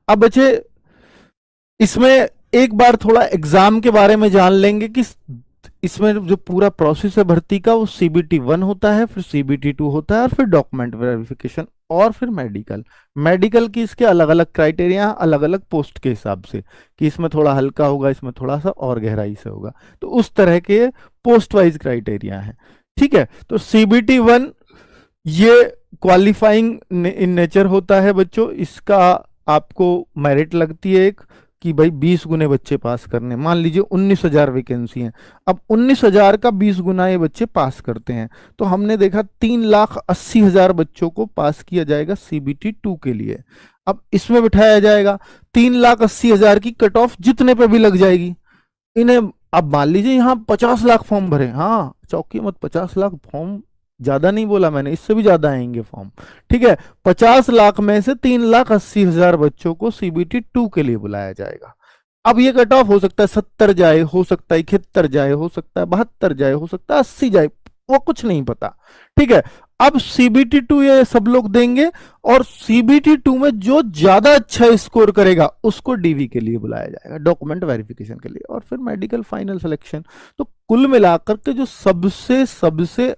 अब बच्चे इसमें एक बार थोड़ा एग्जाम के बारे में जान लेंगे कि इसमें जो पूरा प्रोसेस है भर्ती का, वो सीबीटी 1 होता है, फिर सीबीटी 2 होता है, और फिर डॉक्यूमेंट वेरिफिकेशन, और फिर मेडिकल। मेडिकल की इसके अलग अलग क्राइटेरिया, अलग अलग पोस्ट के हिसाब से, कि इसमें थोड़ा हल्का होगा, इसमें थोड़ा सा और गहराई से होगा, तो उस तरह के पोस्ट वाइज क्राइटेरिया है। ठीक है, तो सीबीटी 1 ये क्वालिफाइंग इन नेचर होता है बच्चों। इसका आपको मेरिट लगती है एक, कि भाई 20 गुने बच्चे पास करने, मान लीजिए 19,000 वैकेंसी हैं, अब 19,000 का 20 गुना ये बच्चे पास करते हैं, तो हमने देखा 3,80,000 बच्चों को पास किया जाएगा सीबीटी 2 के लिए। अब इसमें बिठाया जाएगा 3,80,000 की कट ऑफ जितने पे भी लग जाएगी इन्हें। अब मान लीजिए यहाँ 50 लाख फॉर्म भरे, हाँ चौकी मत, 50 लाख फॉर्म ज्यादा नहीं बोला मैंने, इससे भी ज्यादा आएंगे फॉर्म। ठीक है, 50 लाख में से 3,80,000 बच्चों को सीबीटी 2 के लिए बुलाया जाएगा। अब ये कट ऑफ हो सकता है 70 जाए, हो सकता है 71 जाए, हो सकता है 72 जाए, हो सकता है 80 जाए, वो कुछ नहीं पता। ठीक है, अब सीबीटी 2 ये सब लोग देंगे, और सीबीटी 2 में जो ज्यादा अच्छा स्कोर करेगा उसको डीवी के लिए बुलाया जाएगा, डॉक्यूमेंट वेरिफिकेशन के लिए, और फिर मेडिकल फाइनल सिलेक्शन। तो कुल मिलाकर के जो सबसे सबसे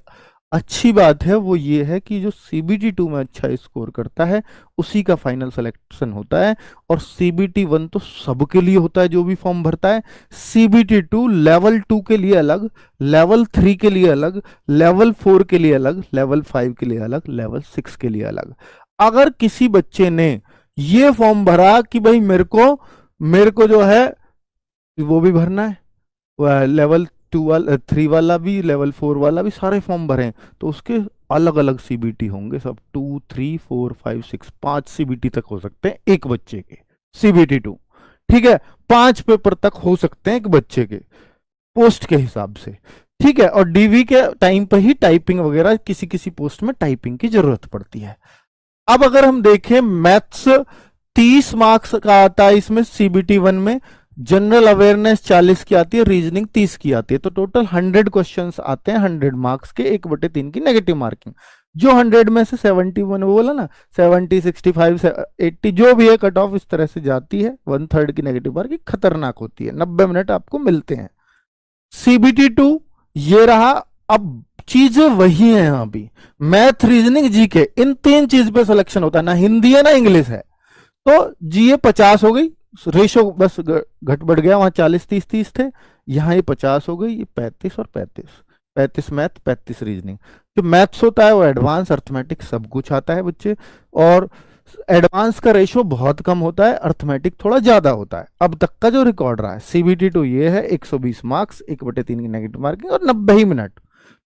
अच्छी बात है वो ये है कि जो सीबीटी 2 में अच्छा स्कोर करता है उसी का फाइनल सिलेक्शन होता है। और सीबीटी 1 तो सबके लिए होता है जो भी फॉर्म भरता है, सीबीटी 2 लेवल 2 के लिए अलग, लेवल 3 के लिए अलग, लेवल 4 के लिए अलग, लेवल 5 के लिए अलग, लेवल 6 के लिए अलग। अगर किसी बच्चे ने ये फॉर्म भरा कि भाई मेरे को जो है वो भी भरना है, लेवल 2 वाला, 3 वाला भी, लेवल 4 वाला भी, सारे फॉर्म भरें, तो उसके अलग अलग सीबीटी होंगे सब, 2, 3, 4, 5, 6, 5 सीबीटी तक हो सकते हैं एक बच्चे के, सीबीटी 2। ठीक है, 5 पेपर तक हो सकते हैं एक बच्चे के पोस्ट के हिसाब से। ठीक है, और डीवी के टाइम पर ही टाइपिंग वगैरह, किसी किसी पोस्ट में टाइपिंग की जरूरत पड़ती है। अब अगर हम देखें, मैथ्स 30 मार्क्स का आता है इसमें सीबीटी 1 में, जनरल अवेयरनेस 40 की आती है, रीजनिंग 30 की आती है, तो टोटल 100 क्वेश्चंस आते हैं 100 मार्क्स के, 1/3 की नेगेटिव मार्किंग। जो 100 में से 71 वो बोला ना, 70, 65, 80 जो भी है कट ऑफ इस तरह से जाती है, 1/3 की नेगेटिव मार्किंग खतरनाक होती है, 90 मिनट आपको मिलते हैं। सीबीटी 2 ये रहा। अब चीजें वही है, यहाँ भी मैथ, रीजनिंग, जीके, इन 3 चीज पे सिलेक्शन होता है, ना हिंदी है ना इंग्लिश है। तो जीए 50 हो गई, रेशो बस घट बढ़ गया, वहां 40, 30, 30 थे, यहाँ ये 50 हो गई, ये 35 और 35, 35 मैथ, 35 रीजनिंग। जो मैथ्स होता है वो एडवांस अर्थमेटिक सब कुछ आता है बच्चे, और एडवांस का रेशो बहुत कम होता है, अर्थमेटिक थोड़ा ज्यादा होता है। अब तक का जो रिकॉर्ड रहा है सीबीटी 2 ये है, 120 मार्क्स, 1/3 की नेगेटिव मार्किंग, और 90 ही मिनट,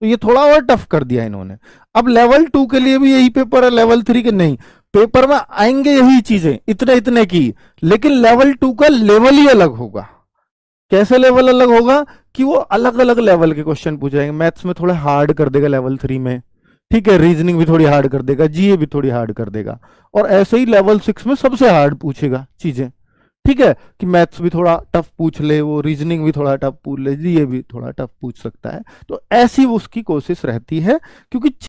तो ये थोड़ा और टफ कर दिया इन्होंने। अब लेवल 2 के लिए भी यही पेपर है, लेवल 3 के नहीं, पेपर में आएंगे यही चीजें इतने इतने की, लेकिन लेवल 2 का लेवल ही अलग होगा। कैसे लेवल अलग होगा कि वो अलग अलग लेवल के क्वेश्चन पूछेंगे, मैथ्स में थोड़ा हार्ड कर देगा लेवल 3 में, ठीक है, रीजनिंग भी थोड़ी हार्ड कर देगा, जीए भी थोड़ी हार्ड कर देगा, और ऐसे ही लेवल 6 में सबसे हार्ड पूछेगा चीजें। ठीक है, कि मैथ्स भी थोड़ा टफ पूछ ले, वो रीजनिंग भी थोड़ा टफ पूछ ले, जीए भी थोड़ा टफ पूछ सकता है, तो ऐसी उसकी कोशिश रहती है, क्योंकि